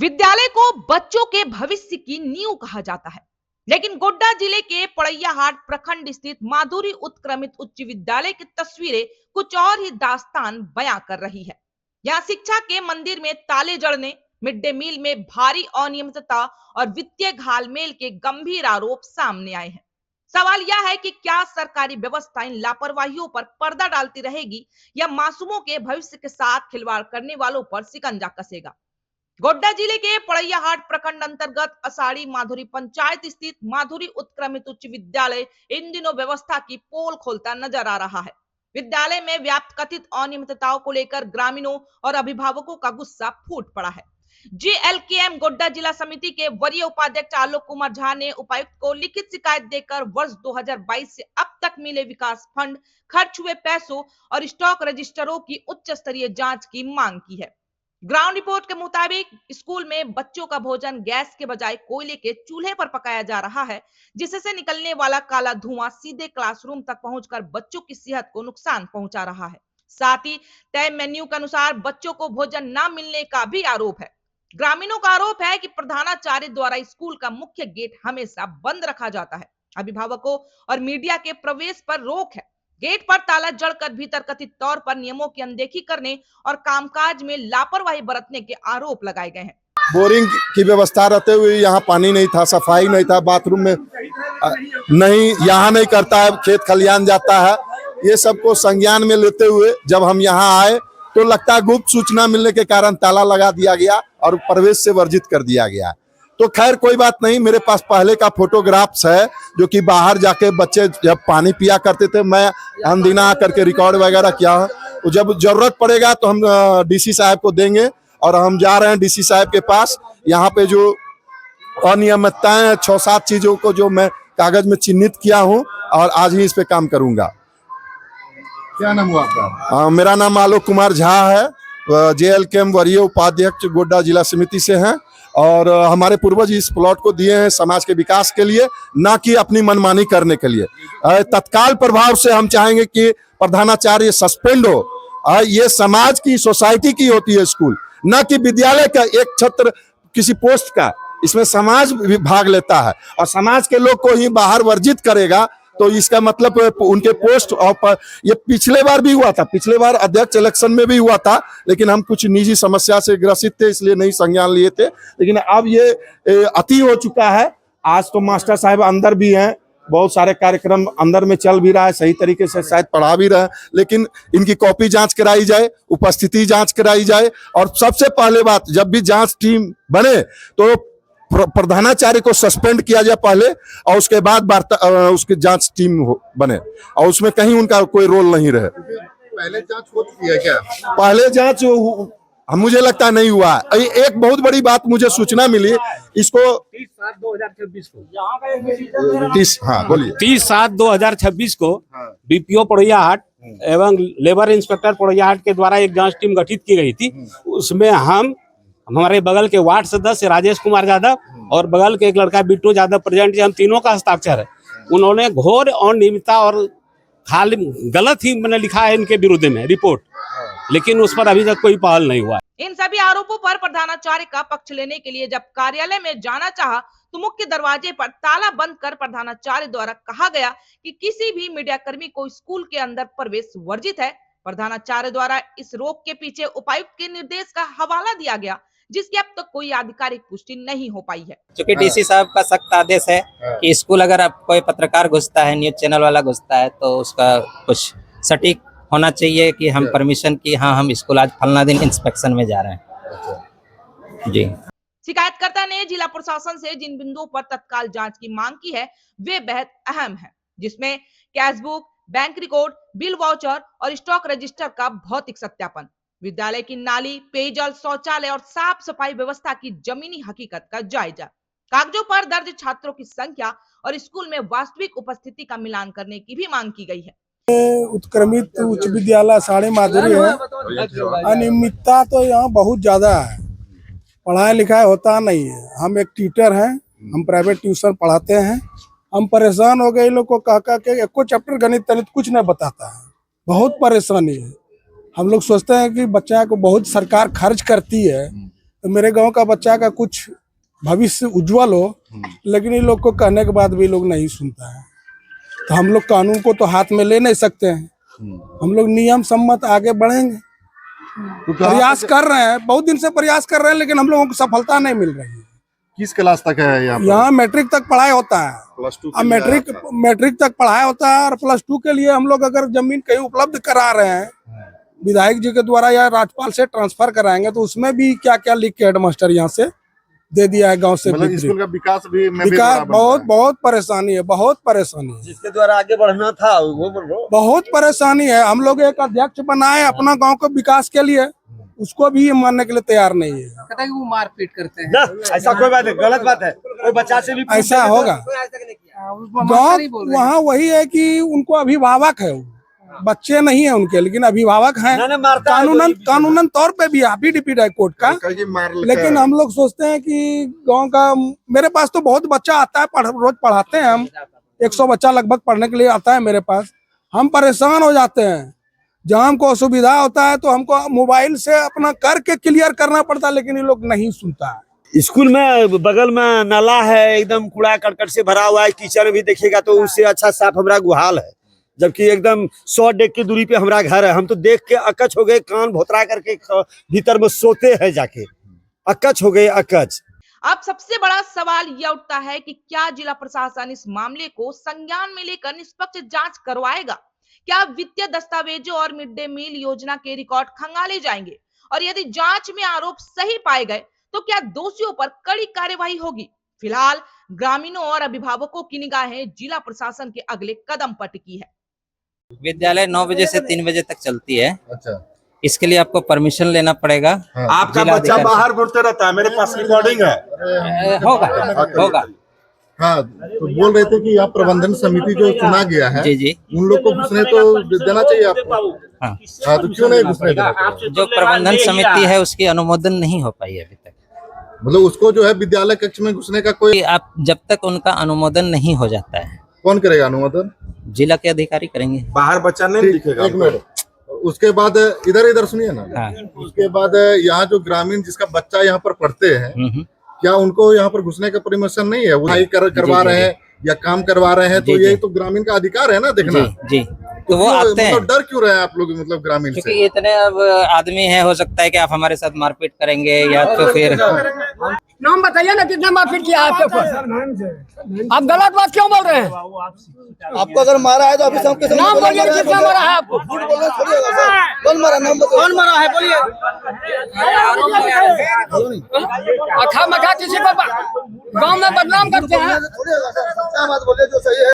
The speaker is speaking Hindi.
विद्यालय को बच्चों के भविष्य की नींव कहा जाता है, लेकिन गोड्डा जिले के पड़ैयाहाट प्रखंड स्थित माधुरी उत्क्रमित उच्च विद्यालय की तस्वीरें कुछ और ही दास्तान बयां कर रही है। यहाँ शिक्षा के मंदिर में ताले जड़ने, मिड डे मील में भारी अनियमितता और वित्तीय घालमेल के गंभीर आरोप सामने आए हैं। सवाल यह है कि क्या सरकारी व्यवस्था इन लापरवाहियों पर पर्दा डालती रहेगी या मासूमों के भविष्य के साथ खिलवाड़ करने वालों पर शिकंजा कसेगा। गोड्डा जिले के पड़ैयाहाट प्रखंड अंतर्गत असाड़ी माधुरी पंचायत स्थित माधुरी उत्क्रमित उच्च विद्यालय इन दिनों व्यवस्था की पोल खोलता नजर आ रहा है। विद्यालय में व्याप्त कथित अनियमितताओं को लेकर ग्रामीणों और अभिभावकों का गुस्सा फूट पड़ा है। जीएलकेएम गोड्डा जिला समिति के वरीय उपाध्यक्ष आलोक कुमार झा ने उपायुक्त को लिखित शिकायत देकर वर्ष 2022 से अब तक मिले विकास फंड, खर्च हुए पैसों और स्टॉक रजिस्टरों की उच्च स्तरीय जांच की मांग की है। ग्राउंड रिपोर्ट के मुताबिक स्कूल में बच्चों का भोजन गैस के बजाय कोयले के चूल्हे पर पकाया जा रहा है, जिससे निकलने वाला काला धुआं सीधे क्लासरूम तक पहुंचकर बच्चों की सेहत को नुकसान पहुंचा रहा है। साथ ही तय मेन्यू के अनुसार बच्चों को भोजन न मिलने का भी आरोप है। ग्रामीणों का आरोप है कि प्रधानाचार्य द्वारा स्कूल का मुख्य गेट हमेशा बंद रखा जाता है। अभिभावकों और मीडिया के प्रवेश पर रोक है। गेट पर ताला जड़कर भीतर कथित तौर पर नियमों की अनदेखी करने और कामकाज में लापरवाही बरतने के आरोप लगाए गए हैं। बोरिंग की व्यवस्था रहते हुए यहाँ पानी नहीं था, सफाई नहीं था, बाथरूम में नहीं, यहाँ नहीं करता है, खेत खलियान जाता है। ये सबको संज्ञान में लेते हुए जब हम यहाँ आए तो लगता है गुप्त सूचना मिलने के कारण ताला लगा दिया गया और प्रवेश से वर्जित कर दिया गया। तो खैर कोई बात नहीं, मेरे पास पहले का फोटोग्राफ्स है जो कि बाहर जाके बच्चे जब पानी पिया करते थे, मैं अनदिना आकर के रिकॉर्ड वगैरह किया हूँ। जब जरूरत पड़ेगा तो हम डीसी साहब को देंगे और हम जा रहे हैं डीसी साहब के पास। यहाँ पे जो अनियमितताएं हैं 6-7 चीजों को जो मैं कागज में चिन्हित किया हूँ और आज ही इस पे काम करूंगा। क्या नाम हुआ आपका? मेरा नाम आलोक कुमार झा है, जेएलकेएम वरीय उपाध्यक्ष गोड्डा जिला समिति से हैं और हमारे पूर्वज इस प्लॉट को दिए हैं समाज के विकास के लिए, ना कि अपनी मनमानी करने के लिए। तत्काल प्रभाव से हम चाहेंगे कि प्रधानाचार्य सस्पेंड हो। ये समाज की, सोसाइटी की होती है स्कूल, ना कि विद्यालय का एक छात्र किसी पोस्ट का। इसमें समाज भी भाग लेता है और समाज के लोग को ही बाहर वर्जित करेगा तो इसका मतलब उनके पोस्ट और ये पिछले बार भी हुआ था, पिछले बार अध्यक्ष इलेक्शन में भी हुआ था, लेकिन हम कुछ निजी समस्या से ग्रसित थे इसलिए नहीं संज्ञान लिए थे। लेकिन अब ये अति हो चुका है। आज तो मास्टर साहब अंदर भी हैं, बहुत सारे कार्यक्रम अंदर में चल भी रहा है, सही तरीके से शायद पढ़ा भी रहे हैं, लेकिन इनकी कॉपी जांच कराई जाए, उपस्थिति जांच कराई जाए और सबसे पहले बात, जब भी जांच टीम बने तो प्रधानाचार्य को सस्पेंड किया जाए पहले और उसके बाद उसकी जांच टीम बने और उसमें कहीं उनका कोई रोल नहीं रहे। पहले जांच हो चुकी है क्या? पहले जांच मुझे लगता नहीं हुआ। एक बहुत बड़ी बात मुझे सूचना मिली, इसको 30/7/2026 को 30/7/2026 को बीपीओ पड़ैयाहाट एवं लेबर इंस्पेक्टर पड़ैयाहाट के द्वारा एक जांच टीम गठित की गई थी। उसमें हमारे बगल के वार्ड सदस्य राजेश कुमार यादव और बगल के एक लड़का बिट्टू यादव प्रेजेंट, हम तीनों का हस्ताक्षर है। उन्होंने घोर अनियमितता और खाली गलत ही मैंने लिखा है इनके विरुद्ध में रिपोर्ट, लेकिन उस पर अभी तक कोई पहल नहीं हुआ। इन सभी आरोपों पर प्रधानाचार्य का पक्ष लेने के लिए जब कार्यालय में जाना चाहा तो मुख्य दरवाजे पर ताला बंद कर प्रधानाचार्य द्वारा कहा गया कि किसी भी मीडिया कर्मी को स्कूल के अंदर प्रवेश वर्जित है। प्रधानाचार्य द्वारा इस रोक के पीछे उपायुक्त के निर्देश का हवाला दिया गया, जिसकी अब तक कोई आधिकारिक पुष्टि नहीं हो पाई है। क्योंकि डीसी साहब का सख्त आदेश है कि स्कूल अगर अब कोई पत्रकार घुसता है, न्यूज चैनल वाला घुसता है तो उसका कुछ सटीक होना चाहिए कि हम परमिशन की, हाँ हम स्कूल आज फलना दिन इंस्पेक्शन में जा रहे हैं। जी, शिकायतकर्ता ने जिला प्रशासन से जिन बिंदुओं पर तत्काल जांच की मांग की है वे बेहद अहम है, जिसमें cashbook, bank record, bill voucher और स्टॉक रजिस्टर का भौतिक सत्यापन, विद्यालय की नाली, पेयजल, शौचालय और साफ सफाई व्यवस्था की जमीनी हकीकत का जायजा, कागजों पर दर्ज छात्रों की संख्या और स्कूल में वास्तविक उपस्थिति का मिलान करने की भी मांग की गई है। उत्क्रमित उच्च विद्यालय साड़ी माधुरी है। अनियमितता तो यहाँ बहुत ज्यादा है, पढ़ाई लिखाई होता नहीं है। हम एक टीचर हैं, हम प्राइवेट ट्यूशन पढ़ाते हैं। हम परेशान हो गए लोग को कह के, एको चैप्टर गणित तनित कुछ नहीं बताता है, बहुत परेशानी है। हम लोग सोचते हैं कि बच्चा को बहुत सरकार खर्च करती है, तो मेरे गांव का बच्चा का कुछ भविष्य उज्जवल हो, लेकिन इन लोग को कहने के बाद भी लोग नहीं सुनता है। तो हम लोग कानून को तो हाथ में ले नहीं सकते हैं, हम लोग नियम सम्मत आगे बढ़ेंगे। तो प्रयास कर रहे हैं, बहुत दिन से प्रयास कर रहे हैं, लेकिन हम लोगों को सफलता नहीं मिल रही है। किस क्लास तक है यहाँ पर? यहाँ मैट्रिक तक पढ़ाई होता है, +2 अब मैट्रिक तक पढ़ाई होता है, और +2 के लिए हम लोग अगर जमीन कहीं उपलब्ध करा रहे हैं विधायक जी के द्वारा या राज्यपाल से ट्रांसफर कराएंगे, तो उसमें भी क्या क्या लिख के हेडमास्टर यहाँ से दे दिया है गांव से। मतलब स्कूल का विकास भी बहुत परेशानी है, बहुत परेशानी है, जिसके द्वारा आगे बढ़ना था वो बोल रहा। बहुत परेशानी है। हम लोग एक अध्यक्ष बनाए अपना गांव के विकास के लिए, उसको भी मानने के लिए तैयार नहीं है। कहता है कि वो मारपीट करते हैं। ना ऐसा कोई बात है, गलत बात है। कोई बच्चा से भी ऐसा होगा गाँव वहाँ वही है कि उनको अभिभावक है, बच्चे नहीं है उनके, लेकिन अभिभावक हैं। कानूनन तौर पे भी एफिडेविट है कोर्ट का, लेकिन हम लोग सोचते हैं कि गांव का, मेरे पास तो बहुत बच्चा आता है, रोज पढ़ाते हैं हम, 100 बच्चा लगभग पढ़ने के लिए आता है मेरे पास। हम परेशान हो जाते हैं, जहाँ हमको असुविधा होता है तो हमको मोबाइल से अपना करके क्लियर करना पड़ता है, लेकिन ये लोग नहीं सुनता है। स्कूल में बगल में नाला है, एकदम कूड़ा करकट से भरा हुआ है, कीचड़ भी देखिएगा तो उससे अच्छा साफ हमारा गुहाल है, जबकि एकदम 100 डेग की दूरी पे हमारा घर है। हम तो देख के अकच हो गए, कान भोतरा करके भीतर में सोते हैं जाके, अकच हो गए अकच। अब सबसे बड़ा सवाल यह उठता है कि क्या जिला प्रशासन इस मामले को संज्ञान में लेकर निष्पक्ष जांच करवाएगा? क्या वित्तीय दस्तावेजों और मिड डे मील योजना के रिकॉर्ड खंगाले जाएंगे? और यदि जांच में आरोप सही पाए गए तो क्या दोषियों पर कड़ी कार्यवाही होगी? फिलहाल ग्रामीणों और अभिभावकों की निगाहें जिला प्रशासन के अगले कदम पर टिकी है। विद्यालय 9 बजे से 3 बजे तक चलती है। अच्छा, इसके लिए आपको परमिशन लेना पड़ेगा। आपका बच्चा बाहर घूमते रहता है, मेरे पास रिकॉर्डिंग है। होगा। हाँ, तो बोल रहे थे कि यहाँ प्रबंधन समिति जो चुना गया है, जी उन लोग को घुसने तो देना चाहिए आपको। हाँ। हाँ, तो क्यों नहीं घुसने देना? जो प्रबंधन समिति है उसकी अनुमोदन नहीं हो पाई अभी तक। मतलब उसको जो है विद्यालय कक्ष में घुसने का कोई, आप जब तक उनका अनुमोदन नहीं हो जाता है, कौन करेगा अनुमोदन? जिला के अधिकारी करेंगे। बाहर बच्चा नहीं दिखेगा। एक मिनट, उसके बाद इधर सुनिए ना। हाँ। उसके बाद यहाँ जो ग्रामीण जिसका बच्चा यहाँ पर पढ़ते हैं, क्या उनको यहाँ पर घुसने का परमिशन नहीं है? वो करवा रहे हैं या काम करवा रहे हैं, तो ये तो ग्रामीण का अधिकार है ना देखना। जी तो वो आते हैं। मतलब डर क्यों रहे हैं आप लोग, मतलब ग्रामीण से? क्योंकि इतने अब आदमी है, हो सकता है कि आप हमारे साथ मारपीट करेंगे या तो फिर। नाम बताइए ना, कितना मारपीट किया आपके ऊपर? आप गलत बात क्यों बोल रहे हैं? आपको अगर मारा है तो अभी सब के नाम बोलिए, कितना मारा है आपको? कौन मारा, नाम बताओ। कौन मारा है बोलिए। अखा मखा किसी को गांव में बदनाम करते हैं। सच्चा बात बोलिए जो सही है।